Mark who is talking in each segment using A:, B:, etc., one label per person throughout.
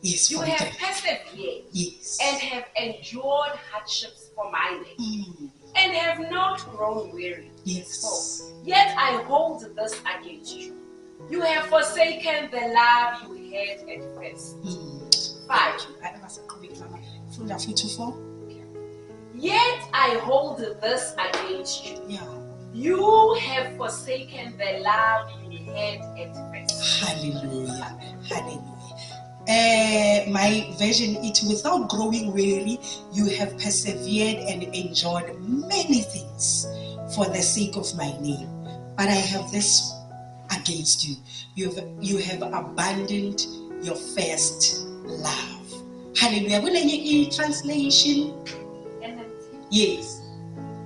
A: Yes,
B: You have persevered.
A: Yes.
B: And have endured hardships for my name. And have not grown weary.
A: Yes.
B: 4. Yet I hold this against you. You have forsaken the love you had at first. 5. Yet I hold this against you.
A: Yeah.
B: You have forsaken the love you had at first.
A: Hallelujah. Hallelujah. My version, it without growing weary, you have persevered and endured many things for the sake of my name. But I have this against you. You have abandoned your first love. Hallelujah. Will translation? Yes.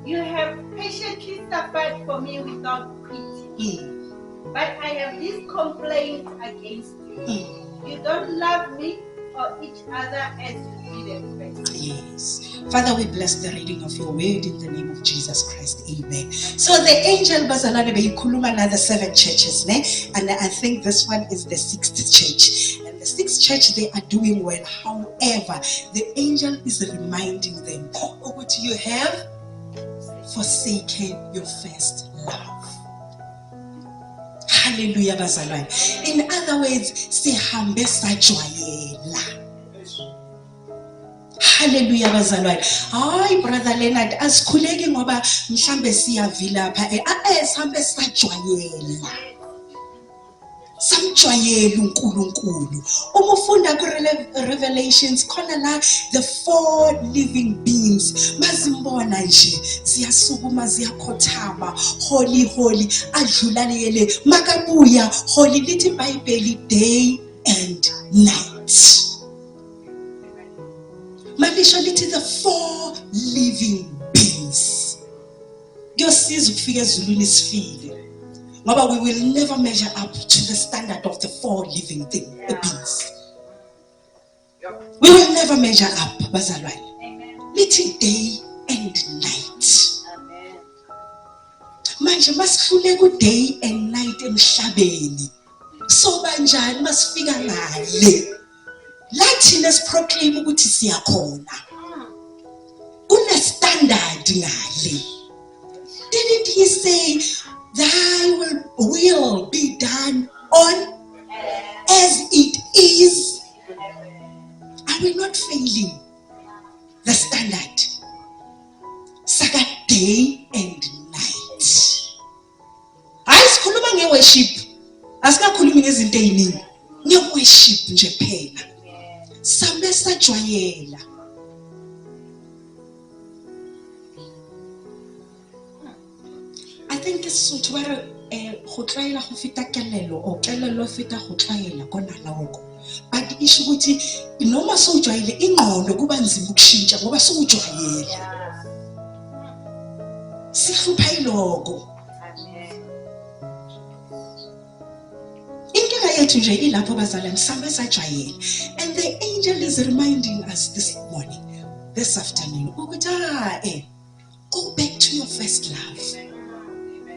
C: You have patiently suffered for me without quitting. But I have this complaint against you. You don't love me or each other as you did at first.
A: Yes. Father, we bless the reading of your word in the name of Jesus Christ. Amen. So the angel Bazalwane beyikhuluma another 7 churches, ne? And I think this one is the 6th church. And the 6th church, they are doing well. However, the angel is reminding them of what you have forsaken your first love. Hallelujah, bazalwane. In other words, sihambe sajwayela. Hallelujah, bazalwane. Hayi brother Leonard, asikhuleki ngoba mhlambe siyavila lapha sihambe sajwayela. Samjwayela uNkulunkulu. Uma ufunda ku Revelations khona la the 4 living beings mazimbona nje ziyasukuma ziyakhothama, holy holy, adlulalele makabuya, holy lithi iBhayibheli day and night. Malisho lithi the 4 living beings. Kuyosiza ukufika ezulwini sifile. But we will never measure up to the standard of the 4 living beings. We will never measure up, bazalwane. Little day and night. Manje masihlule ku day and night emhlabeni. So banjani masifika ngale. Lathi lesproclaim ukuthi siyakhona. Kune standard ngale. Didn't he say thy will be done on as it is? Are we not failing the standard? Saka day and night. Asikhuluma ngeworship. Asikakhulumi ngezinto eziningi. Ngeworship nje phela. Sambe sajwayela. I think it's so to where go tlaela go feta kelelo o kelelo feta go tlaela kona loko. But isho ukuthi noma sowujwayele ingqondo kuba nzima ukushintsha ngoba sowujwayele. Sihlupha iloko. Inkinga yethu nje ilapho bazalwane sambe sajwayele. And the angel is reminding us this morning, this afternoon, ukuthi go back to your first love.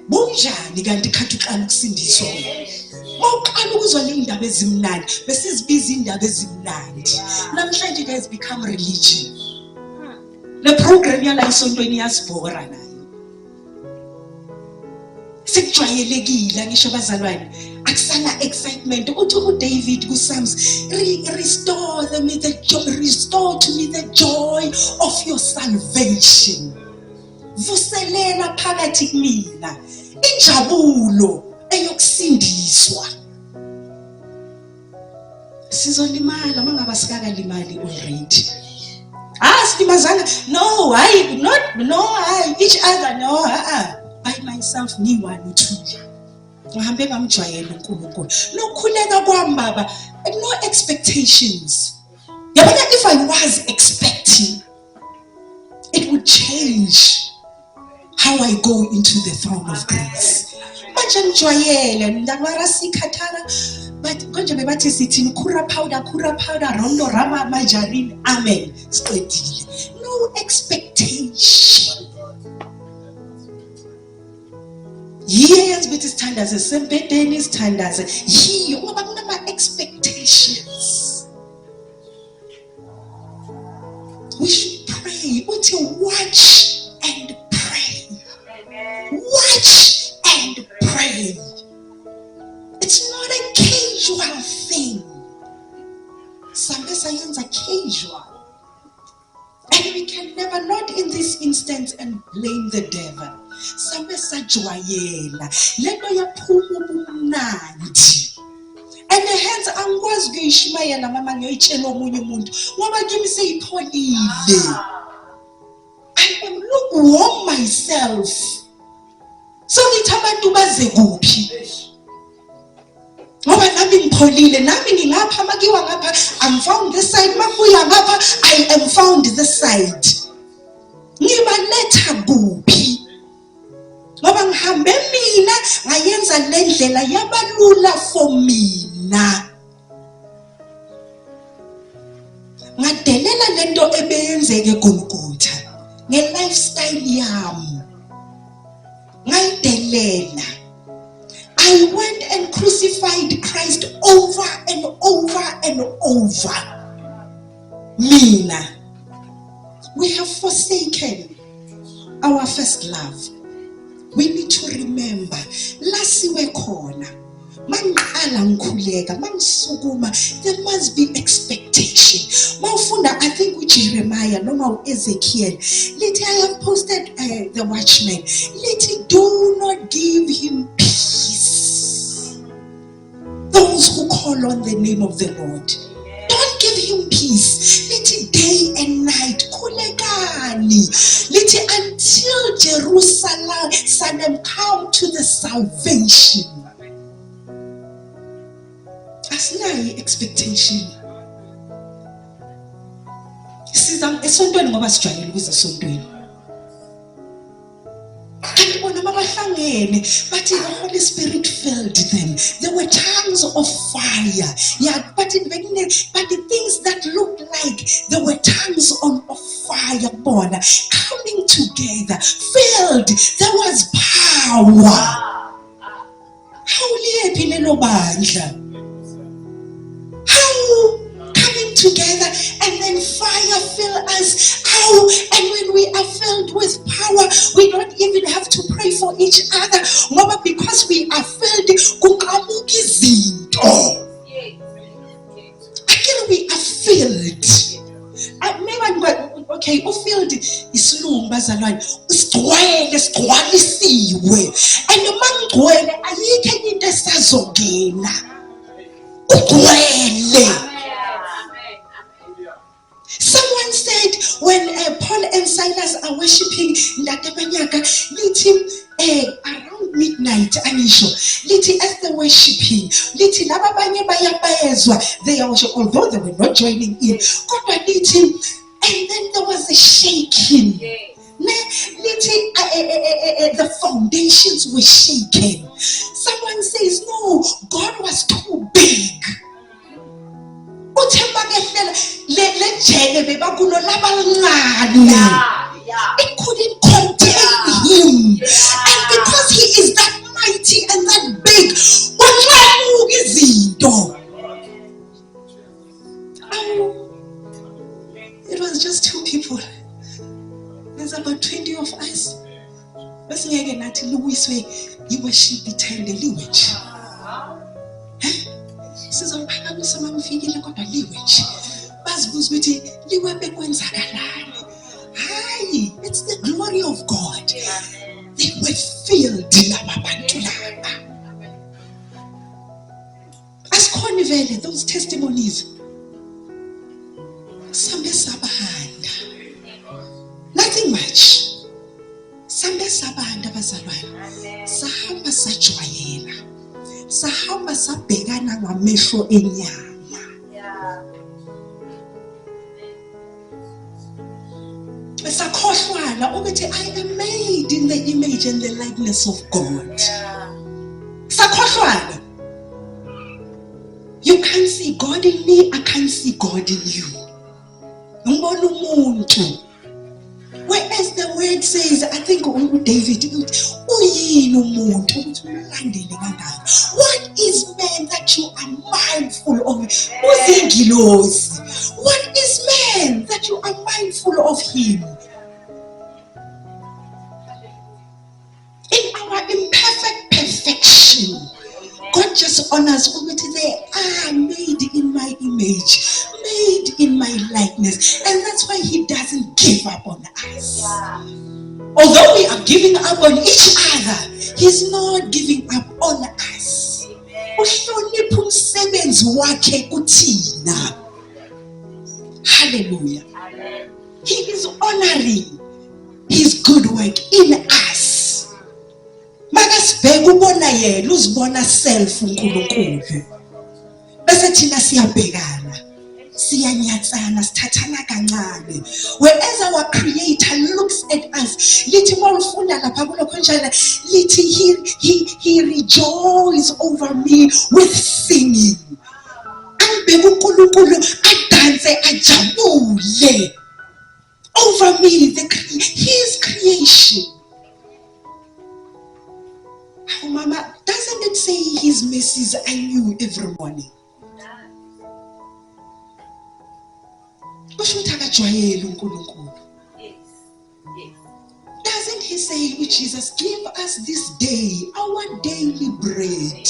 A: Bunjani kanti khathi uqala ukusindiswa mawuqala ukuzwa le ndaba ezimnandi bese sibiza indaba ezimnandi namhlanje it has become religion. Le program yala isontweni yasibhora nayo sikujwayelekile ngisho bazalwane akusana excitement uthi uDavid ku Psalms restore to me the joy of your salvation. Vuselela phakathi kumina injabulo eyokusindiswa. Sizolimala mangaba sikakalimali already. Silimazana no each other no by myself ni one uthula. Ngihambe ngamjwayela uNkulunkulu. Lokhuleka kwami baba no expectations. Yabona if I was expecting it would change how I go into the throne of grace. Manje ngijwayele ndabara sikhathala but konje bebathi sithi khura powder rondo rama margarine amen siqedile. No expectation. Years with standards sempedeni standards yiyo ngoba kunama expectations. we should pray. Watch and pray. Watch and pray. It's not a casual thing. Science are casual. And we can never, not in this instance, and blame the devil. And the hands angikwazi ukuyishimayela mama ngiyoyitshela omunye umuntu ngoba kimi seyipholile. I am lukewarm myself. So ngithi abantu baze kuphi? Ngoba nami ngipholile, nami ngingapha makiwa ngapha, I'm found this side, makuya ngapha, I am found this side. Ngibaletha kuphi? Ngoba ngihambe mina ngayenza lendlela yabalula for mina. Ngadelela lento ebeyenzeke eGolgotha nge-lifestyle yami. Ngayidelela. I went and crucified Christ over and over and over. Mina. We have forsaken our first love. We need to remember. Lasiwe khona. Mangiqala ngikhuleka, mangisukuma, there must be expectation. Mawufunda, I think with Jeremiah, noma Ezekiel, lithi I have posted the watchman. Lithi do not give him peace. Those who call on the name of the Lord. Don't give him peace. Lithi day and night. Kulekani. Lithi until Jerusalem come to the salvation. Asinayo expectation. Siza esontweni ngoba sijwayele ukuza esontweni. Kanti bona mabahlangene bathi the Holy Spirit filled them. There were tongues of fire. Yeah, but the things that looked like there were tongues of fire bona coming together, filled. There was power. How liyephi lelo bandla? How coming together and then fire fill us? How? And when we are filled with power, we don't even have to pray for each other. Ngoba because we are filled, kuqhamuka izinto. Again, we are filled. Okay, ufilled isilungu bazalwane. Sigcwalisiwe. And mangcwele ayikho enye into esazongena. Someone said when Paul and Silas are worshiping around midnight, as they're worshiping, they also, although they were not joining in, and then there was a shaking. The foundations were shaken. Someone says, no, God was too big. It couldn't contain him. And because he is that mighty and that big, it was just two people. There's about 20 of us. You worship ithende liwethu. Sizomphakamiswa mamfikile kodwa liwethu. Bazibuza ukuthi liwebe kwenzakalani. Hayi, it's the glory of God. They were filled laba bantu laba. Asikhona vele those testimonies. Sambe sabahanda. Nothing much. Sambe sabahanda bazalwane. Sahamba sajwayela. Sahamba sabhekana ngamehlo enyama. Sakhohlwana ukuthi I am made in the image and the likeness of God. Sakhohlwana. You can't see God in me, I can't see God in you. Ngibona umuntu. Whereas the word says, I think David, uyini umuntu ukuthi ulandele kangaka. What is man that you are mindful of? Uzingilosi. What is man that that you are mindful of him. In our imperfect perfection, God just honors ukuthi they are made in my image, made in my likeness. And that's why he doesn't give up on us. Although we are giving up on each other, he's not giving up on us. Uhlonipha umsebenzi wakhe kuthina. Hallelujah. He is honoring his good work in us. Makasibheka ubona yena, uzibona self uNkulunkulu. Bese thina siyabhekana, siyanyatsana, sithathana kancane. Whereas our creator looks at us, lithi mawufunda lapha kulokho njalo, lithi he rejoices over me with singing. Angibheka uNkulunkulu adanse ajabule over me, his creation. Oh, Mama, doesn't it say his mercies are new every morning? Doesn't he say, Jesus, give us this day our daily bread?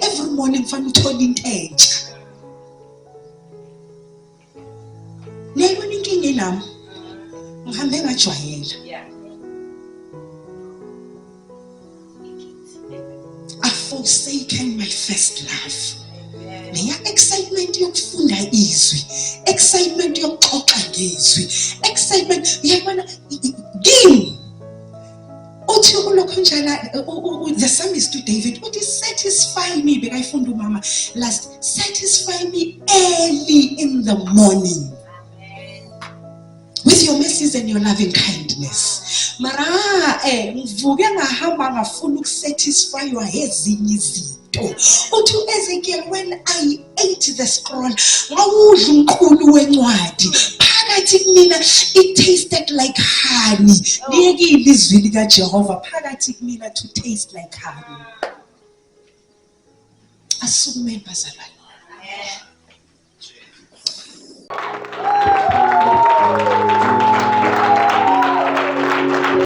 A: Every morning from turning edge. I've forsaken my first love. Excitement yokufunda izwi, excitement yokuxoxa ngezwi, excitement yabona game. Uthi ulokho njala the psalmist to David, uthi satisfy me, bekayifunda umama last, satisfy me early in the morning with your mercies and your loving kindness. Mara ngivuke ngahamba ngafuna ukusatisfy ezinye izinto. Uthi Ezekiel, when I ate the scroll, ngawudla umqulu wencwadi, phakathi kumina it tasted like honey. Liyekile izwi lika Jehova phakathi kumina to taste like honey. Asukume bazalwane.